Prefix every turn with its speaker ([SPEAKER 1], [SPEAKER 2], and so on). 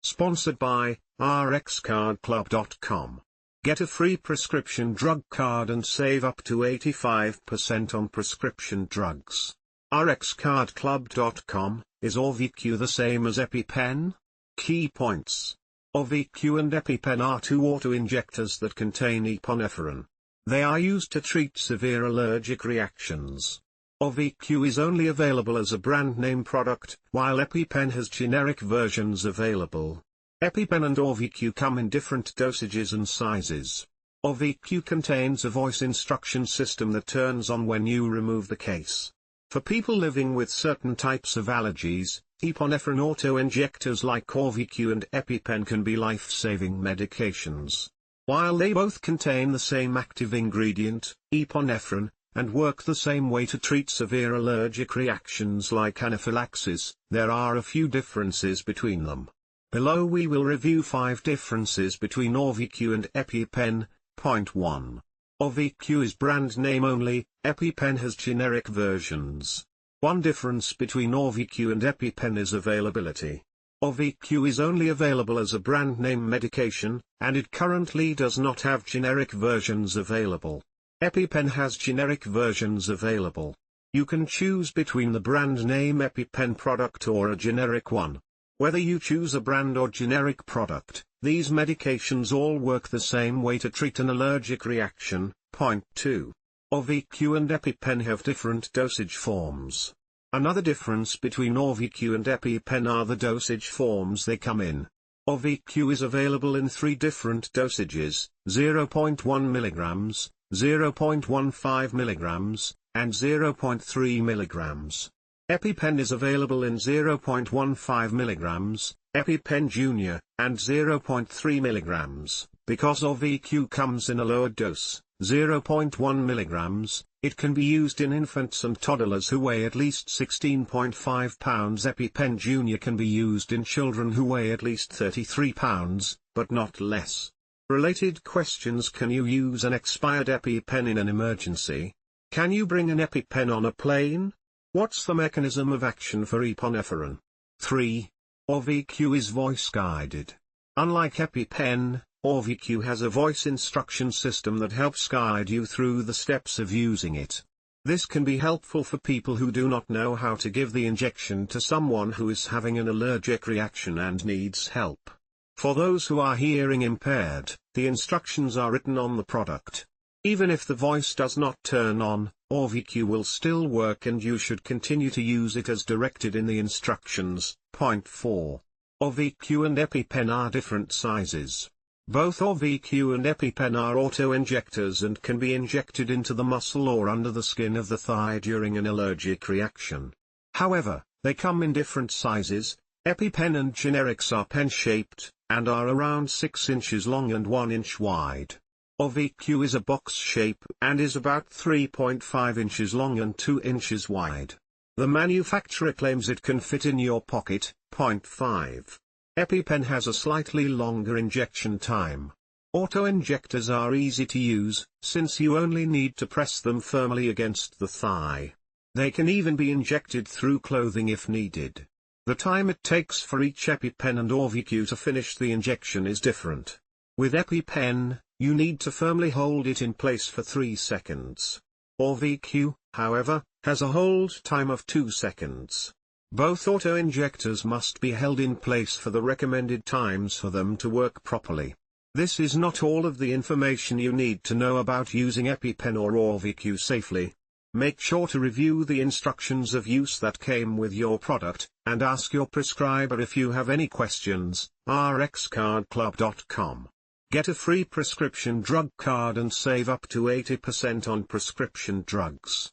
[SPEAKER 1] Sponsored by RxCardClub.com. Get a free prescription drug card and save up to 85% on prescription drugs. RxCardClub.com. Is AuviQ the same as EpiPen? Key points. AuviQ and EpiPen are two autoinjectors that contain epinephrine. They are used to treat severe allergic reactions. AuviQ is only available as a brand name product, while EpiPen has generic versions available. EpiPen and AuviQ come in different dosages and sizes. AuviQ contains a voice instruction system that turns on when you remove the case. For people living with certain types of allergies, epinephrine autoinjectors like AuviQ and EpiPen can be life-saving medications. While they both contain the same active ingredient, epinephrine, and work the same way to treat severe allergic reactions like anaphylaxis, there are a few differences between them. Below we will review 5 differences between AuviQ and EpiPen. Point 1. AuviQ is brand name only, EpiPen has generic versions. One difference between AuviQ and EpiPen is availability. AuviQ is only available as a brand name medication, and it currently does not have generic versions available. EpiPen has generic versions available. You can choose between the brand name EpiPen product or a generic one. Whether you choose a brand or generic product, these medications all work the same way to treat an allergic reaction. Point 2. AuviQ and EpiPen have different dosage forms. Another difference between AuviQ and EpiPen are the dosage forms they come in. AuviQ is available in 3 different dosages, 0.1 mg, 0.15 mg, and 0.3 mg. EpiPen is available in 0.15 mg, EpiPen Jr, and 0.3 mg. Because AuviQ comes in a lower dose, 0.1 mg, it can be used in infants and toddlers who weigh at least 16.5 pounds. EpiPen Jr can be used in children who weigh at least 33 pounds, but not less. Related questions: can you use an expired EpiPen in an emergency? Can you bring an EpiPen on a plane? What's the mechanism of action for epinephrine? 3. AuviQ is voice-guided. Unlike EpiPen, AuviQ has a voice instruction system that helps guide you through the steps of using it. This can be helpful for people who do not know how to give the injection to someone who is having an allergic reaction and needs help. For those who are hearing impaired, the instructions are written on the product. Even if the voice does not turn on, AuviQ will still work and you should continue to use it as directed in the instructions. Point 4. AuviQ and EpiPen are different sizes. Both AuviQ and EpiPen are autoinjectors and can be injected into the muscle or under the skin of the thigh during an allergic reaction. However, they come in different sizes. EpiPen and generics are pen-shaped, and are around 6 inches long and 1 inch wide. AuviQ is a box shape and is about 3.5 inches long and 2 inches wide. The manufacturer claims it can fit in your pocket. Point 5. EpiPen has a slightly longer injection time. Autoinjectors are easy to use, since you only need to press them firmly against the thigh. They can even be injected through clothing if needed. The time it takes for each EpiPen and AuviQ to finish the injection is different. With EpiPen, you need to firmly hold it in place for 3 seconds. AuviQ, however, has a hold time of 2 seconds. Both autoinjectors must be held in place for the recommended times for them to work properly. This is not all of the information you need to know about using EpiPen or AuviQ safely. Make sure to review the instructions of use that came with your product, and ask your prescriber if you have any questions. RxCardClub.com. Get a free prescription drug card and save up to 80% on prescription drugs.